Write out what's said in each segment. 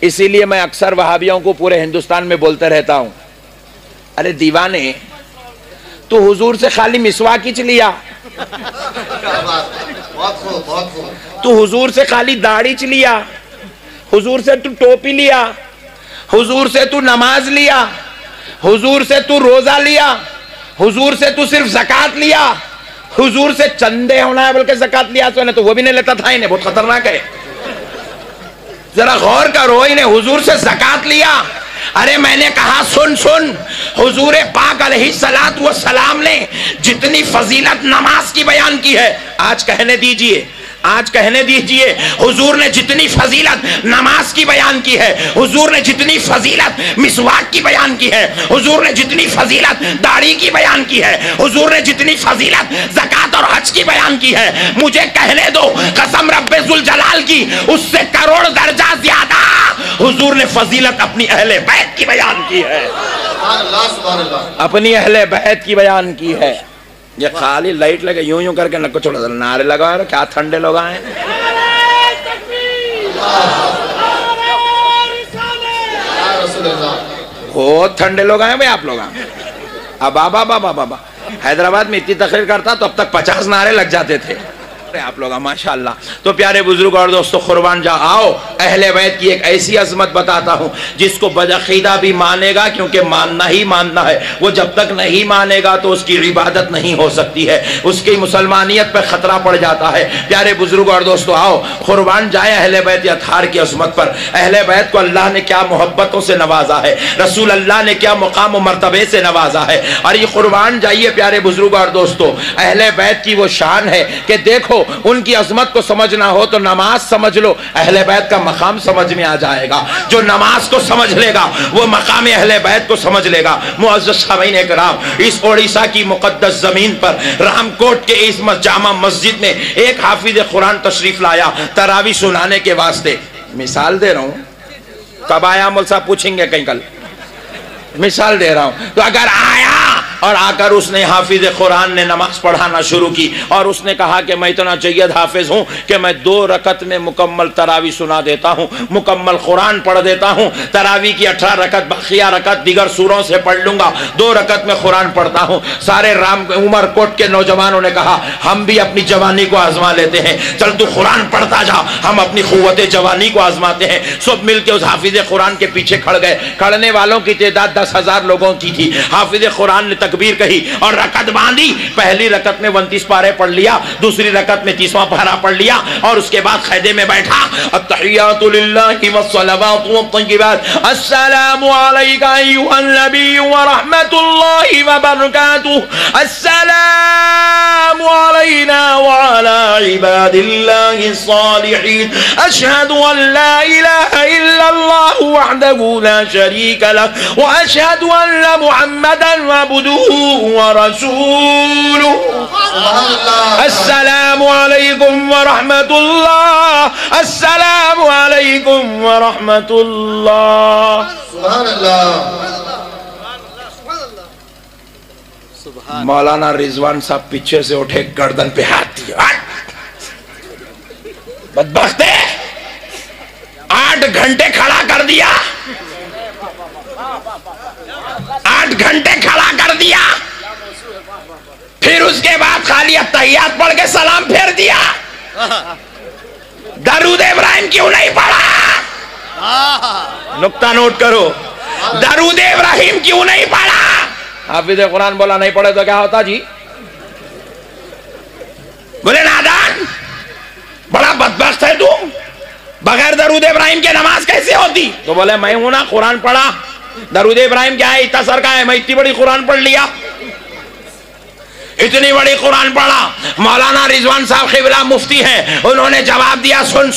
اسی لیے میں اکثر وہابیوں کو پورے ہندوستان میں بولتے رہتا ہوں، ارے دیوانے، تو حضور سے خالی مسواک کھینچ لیا، تو حضور سے خالی داڑھی چ لیا، حضور سے تو ٹوپی لیا، حضور سے تو نماز لیا، حضور سے تو روزہ لیا، حضور سے تو صرف زکوٰۃ لیا، حضور سے چندے ہونا ہے بلکہ زکوٰۃ لیا تو وہ بھی نہیں لیتا تھا، انہیں بہت خطرناک ہے، ذرا غور کرو، انہیں حضور سے زکوٰۃ لیا۔ ارے میں نے کہا سن حضور پاک علیہ السلام نے جتنی فضیلت نماز کی بیان کی ہے، آج کہنے دیجئے حضور نے جتنی فضیلت نماز کی بیان کی ہے، حضور نے جتنی فضیلت مسواک کی بیان کی ہے، حضور نے جتنی فضیلت داڑھی کی بیان کی ہے، حضور نے جتنی فضیلت زکوٰۃ اور حج کی بیان کی ہے، مجھے کہنے دو قسم رب ذوالجلال کی، اس سے کروڑ درجہ زیادہ حضور نے فضیلت اپنی اہل بیت کی بیان کی ہے، اپنی اہل بیت کی بیان کی ہے۔ یہ خالی لائٹ لگے یوں کر کے نکو چھوڑا نعرے لگا رہے، کیا ٹھنڈے لوگ آئے ہیں، بہت ٹھنڈے لوگ آئے ہیں بھئی آپ لوگ آئے۔ اب بابا حیدرآباد میں اتنی تقریر کرتا تو اب تک 50 نعرے لگ جاتے تھے آپ لوگ، ماشاءاللہ۔ تو پیارے بزرگ اور دوستو قربان جا، آؤ اہل بیت کی ایک ایسی عظمت بتاتا ہوں جس کو بعقیدہ بھی مانے گا، کیونکہ ماننا ہی ماننا ہے، وہ جب تک نہیں مانے گا تو اس کی عبادت نہیں ہو سکتی ہے، اس کی مسلمانیت پہ خطرہ پڑ جاتا ہے۔ پیارے بزرگ اور دوستو آؤ قربان جائیں اہل بیت اطہار کی عظمت پر۔ اہل بیت کو اللہ نے کیا محبتوں سے نوازا ہے، رسول اللہ نے کیا مقام و مرتبے سے نوازا ہے، اور یہ قربان جائیے پیارے بزرگ اور دوستو، اہل بیت کی وہ شان ہے کہ دیکھو ان کی عظمت کو سمجھنا ہو تو نماز سمجھ لو، اہل بیت کا مقام سمجھ میں آ جائے گا۔ جو نماز کو سمجھ لے گا وہ مقام اہل بیت کو سمجھ لے گا۔ معزز سامعین کرام، اس اڑیسہ کی مقدس زمین پر رام کوٹ کے اس جامع مسجد میں ایک حافظ قرآن تشریف لایا تراویح سنانے کے واسطے۔ مثال دے رہا ہوں، کب آیا مول صاحب پوچھیں گے کہیں کل، مثال دے رہا ہوں۔ تو اگر آیا اور آ کر اس نے حافظ قرآن نے نماز پڑھانا شروع کی اور اس نے کہا کہ میں اتنا جید حافظ ہوں کہ میں 2 رکعت میں مکمل تراویح سنا دیتا ہوں، مکمل قرآن پڑھ دیتا ہوں، تراویح کی 18 رکعت بقیہ رکعت دیگر سوروں سے پڑھ لوں گا، 2 رکعت میں قرآن پڑھتا ہوں۔ سارے عمر کوٹ کے نوجوانوں نے کہا ہم بھی اپنی جوانی کو آزما لیتے ہیں، چل تو قرآن پڑھتا جا، ہم اپنی قوت جوانی کو آزماتے ہیں۔ سب مل کے اس حافظ قرآن کے پیچھے کھڑ گئے۔ کھڑنے والوں کی تعداد 10,000 لوگوں کی تھی۔ حافظ قرآن نے تکبیر کہی اور رکعت باندھی۔ پہلی رکعت میں 29 پارے پڑھ لیا، دوسری رکعت میں 30واں پارا پڑھ لیا، اور اس کے بعد قیدے میں بیٹھا۔ التحیات للہ والصلوات والطیبات، السلام علیک ایھا النبی ورحمۃ اللہ وبرکاتہ، السلام علینا وعلی عباد اللہ الصالحین، اشہد ان لا الہ الا اللہ وحدہ لا شریک لہ، واشہد ان محمدا عبدہ ورسولہ، السلام علیکم ورحمۃ اللہ، السلام علیکم ورحمۃ اللہ۔ سبحان اللہ۔ مولانا رضوان صاحب پیچھے سے اٹھے، گردن پہ ہاتھ دیا، بدبخت ہے، 8 گھنٹے کھڑا کر دیا، 8 گھنٹے کھڑا کر دیا، پھر اس کے بعد خالی التحیات پڑھ کے سلام پھیر دیا۔ درود ابراہیم کیوں نہیں پڑھا؟ نقطہ نوٹ کرو، درود ابراہیم کیوں نہیں پڑھا؟ حافظ قرآن بولا نہیں پڑھے تو کیا ہوتا جی؟ بولے نادان، بڑا بدبخت ہے تو، بغیر درود ابراہیم کے نماز کیسے ہوتی؟ تو بولے میں ہوں نا، قرآن پڑھا، درود ابراہیم کیا ہے، اتنا سر کا ہے، میں اتنی بڑی قرآن پڑھ لیا، اتنی بڑی قرآن پڑھا۔ مولانا رضوان صاحب قبلہ مفتی ہیں، انہوں نے جواب دیا سن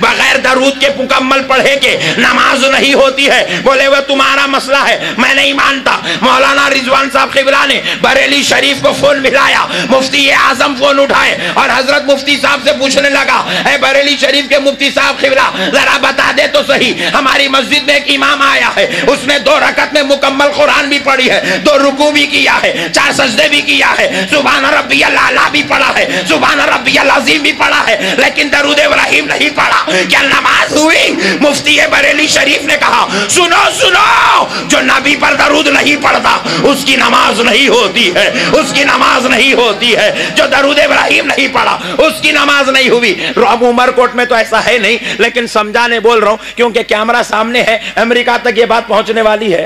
بغیر درود کے مکمل پڑھے کے نماز نہیں ہوتی ہے۔ بولے وہ تمہارا مسئلہ ہے، میں نہیں مانتا۔ مولانا رضوان صاحب قبلہ نے بریلی شریف کو فون ملایا، مفتی اعظم فون اٹھائے اور حضرت مفتی صاحب سے پوچھنے لگا، اے بریلی شریف کے مفتی صاحب قبلہ ذرا بتا دے تو صحیح، ہماری مسجد میں ایک امام آیا ہے، اس نے 2 رکعت میں مکمل قرآن بھی پڑھی ہے، 2 رکوع بھی کیا ہے، 4 سجدے بھی کیا ہے، سبحان ربی الاعلیٰ بھی پڑھا ہے, سبحان ربی العظیم بھی پڑھا ہے, لیکن درود ابراہیم نہیں پڑھا. کیا نماز ہوئی؟ مفتی بریلی شریف نے کہا سنو سنو, جو نبی پر درود نہیں پڑھتا اس کی نماز نہیں ہوتی ہے, اس کی نماز نہیں ہوتی ہے. جو درود ابراہیم نہیں پڑھا اس کی نماز نہیں ہوئی. اب عمر کوٹ میں تو ایسا ہے نہیں, لیکن سمجھانے بول رہا ہوں کیونکہ کیمرہ سامنے ہے, امریکہ تک یہ بات پہنچنے والی ہے.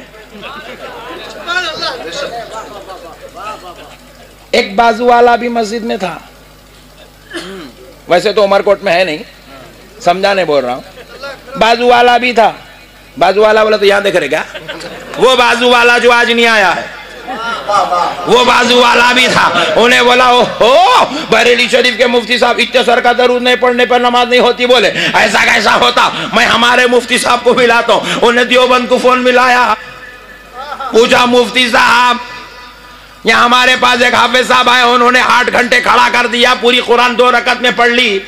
ایک بازو والا بھی مسجد میں تھا, ویسے تو عمر کوٹ میں ہے نہیں, سمجھانے بول رہا ہوں. بازو والا بھی تھا, بازو والا بولا تو یہاں دیکھ رہے کیا, وہ بازو والا جو آج نہیں آیا ہے, وہ بازو والا بھی تھا. انہیں بولا اوہو بریلی شریف کے مفتی صاحب اتنے سر کا درود نہیں پڑھنے پر نماز نہیں ہوتی. بولے ایسا کیسا ہوتا, میں ہمارے مفتی صاحب کو ملاتا ہوں. انہیں دیوبند کو فون ملایا, پوچھا مفتی صاحب یہاں ہمارے پاس ایک حافظ صاحب آئے, انہوں نے 8 گھنٹے کھڑا کر دیا, پوری قرآن 2 رکعت میں پڑھ لی.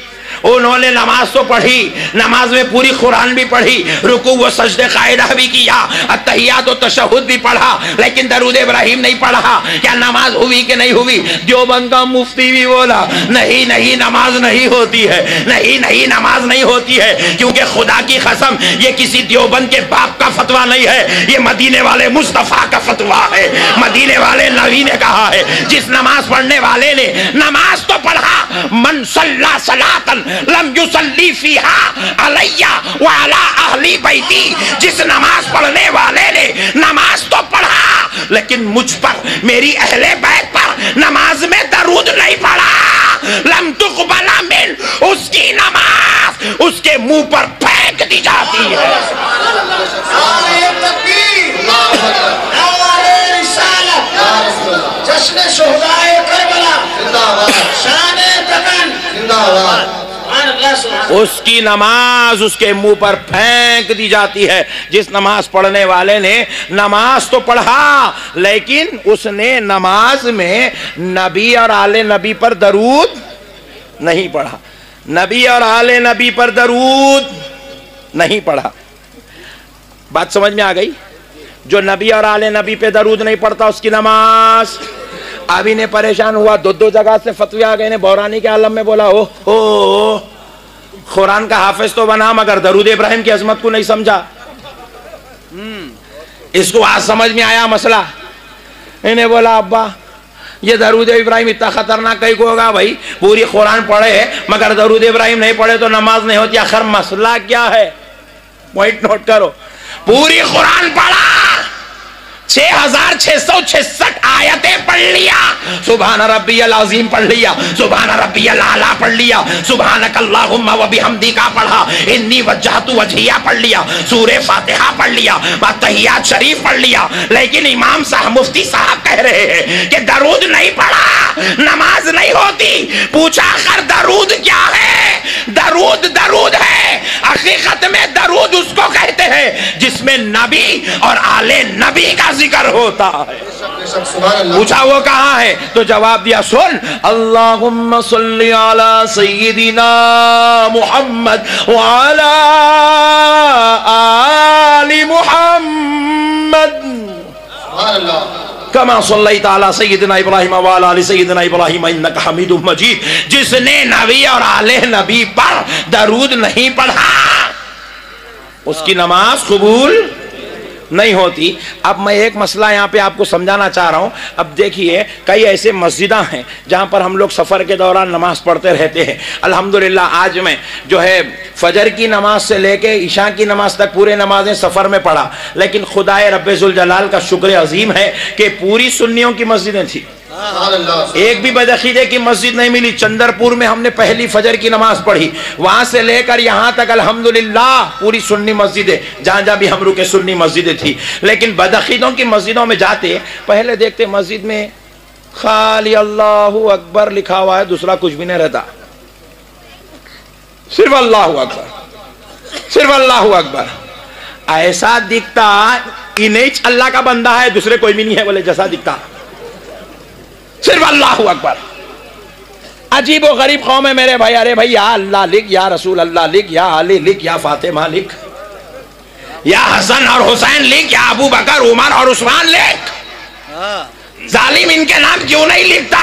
انہوں نے نماز تو پڑھی, نماز میں پوری قرآن بھی پڑھی, رکوع و سجدہ قاعدہ بھی کیا, التحیات و تشہد بھی پڑھا, لیکن درود ابراہیم نہیں پڑھا. کیا نماز ہوئی کہ نہیں ہوئی؟ دیوبند کا مفتی بھی بولا نہیں نہیں نماز نہیں ہوتی ہے, نہیں نہیں نماز نہیں ہوتی ہے, کیونکہ خدا کی قسم یہ کسی دیوبند کے باپ کا فتویٰ نہیں ہے, یہ مدینے والے مصطفیٰ کا فتویٰ ہے. مدینے والے نبی نے کہا ہے, جس نماز پڑھنے والے نے نماز تو پڑھا, من صلی صلاۃ لم یصلی فیہا علی وعلی اہل بیتی, جس نماز پڑھنے والے نے نماز تو پڑھا لیکن مجھ پر, میری اہل بیت پر نماز میں درود نہیں پڑھا, لم تقبل من, اس کی نماز اس کے منہ پر پھینک دی جاتی ہے. جشن شہدائے کربلا, شان تکن زندہ باد, اس کی نماز اس کے منہ پر پھینک دی جاتی ہے. جس نماز پڑھنے والے نے نماز تو پڑھا لیکن اس نے نماز میں نبی اور آل نبی پر درود نہیں پڑھا, نبی اور آل نبی پر درود نہیں پڑھا. بات سمجھ میں آ گئی؟ جو نبی اور آل نبی پہ درود نہیں پڑھتا اس کی نماز. ابھی نے پریشان ہوا, 2 جگہ سے فتوی آ گئے, نے بحرانی کے عالم میں بولا اوہ قرآن کا حافظ تو بنا مگر درود ابراہیم کی عظمت کو نہیں سمجھا. اس کو آج سمجھ میں آیا مسئلہ. انہیں بولا ابا یہ درود ابراہیم اتنا خطرناک کہیں کو ہوگا بھائی, پوری قرآن پڑھے مگر درود ابراہیم نہیں پڑھے تو نماز نہیں ہوتی. آخر مسئلہ کیا ہے, پوائنٹ نوٹ کرو. پوری قرآن پڑھا, 6666 آیتیں پڑھ لیا, سبحان ربی العظیم پڑھ لیا, سبحان ربی الاعلیٰ پڑھ لیا, سبحانک اللہم و بحمدک پڑھا, انی وجہت وجہیہ پڑھ لیا, سورہ فاتحہ پڑھ لیا, تحیات شریف پڑھ لیا, لیکن امام صاحب مفتی صاحب کہہ رہے ہیں کہ درود نہیں پڑھا نماز نہیں ہوتی. پوچھا آخر درود کیا ہے؟ درود درود ہے, حقیقت میں درود اس کو کہتے ہیں جس میں نبی اور آل نبی کا ذکر ہوتا ہے. پوچھا وہ کہاں ہے؟ تو جواب دیا سن, اللہم صلی علی سیدنا محمد وعلی آل محمد کما صلیت علی سیدنا ابراہیم وعلی آل سیدنا ابراہیم انک حمید مجید. جس نے نبی اور آل نبی پر درود نہیں پڑھا اس کی نماز قبول نہیں ہوتی. اب میں ایک مسئلہ یہاں پہ آپ کو سمجھانا چاہ رہا ہوں. اب دیکھیے کئی ایسے مسجداں ہیں جہاں پر ہم لوگ سفر کے دوران نماز پڑھتے رہتے ہیں. الحمدللہ آج میں جو ہے فجر کی نماز سے لے کے عشاء کی نماز تک پورے نمازیں سفر میں پڑھا, لیکن خدائے رب ذوالجلال کا شکر عظیم ہے کہ پوری سنیوں کی مسجدیں تھیں, ایک بھی بدعقیدے کی مسجد نہیں ملی. چندرپور میں ہم نے پہلی فجر کی نماز پڑھی, وہاں سے لے کر یہاں تک الحمدللہ پوری سنی مسجدیں, جہاں جہاں بھی ہم رکے سنی مسجدیں تھی. لیکن بدعقیدوں کی مسجدوں میں جاتے پہلے دیکھتے مسجد میں خالی اللہ اکبر لکھا ہوا ہے, دوسرا کچھ بھی نہیں رہتا, صرف اللہ اکبر, صرف اللہ اکبر. ایسا دکھتا انہیں اللہ کا بندہ ہے, دوسرے کوئی بھی نہیں ہے بولے جیسا دکھتا, صرف اللہ اکبر. عجیب و غریب قوم ہے میرے بھائی. ارے بھائی یا اللہ لکھ, یا رسول اللہ لکھ, یا علی لکھ, یا فاطمہ لکھ, یا حسن اور حسین لکھ, یا ابو بکر عمر اور عثمان لکھ. ظالم ان کے نام کیوں نہیں لکھتا؟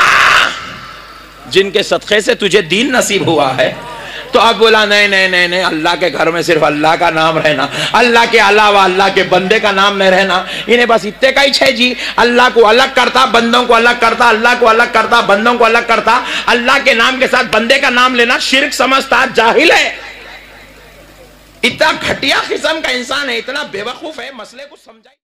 جن کے صدقے سے تجھے دین نصیب ہوا ہے. تو اب بولا نہیں نہیں نہیں نہیں، اللہ کے گھر میں صرف اللہ کا نام رہنا، اللہ کے علاوہ اللہ کے بندے کا نام نہیں رہنا. انہیں بس اتنے کا ہی ہے جی، اللہ کو الگ کرتا، بندوں کو الگ کرتا، اللہ کو الگ کرتا، بندوں کو الگ کرتا. اللہ کے نام کے ساتھ بندے کا نام لینا شرک سمجھتا، جاہل ہے. اتنا گھٹیا قسم کا انسان ہے، اتنا بے وقوف ہے، مسئلے کو سمجھائے.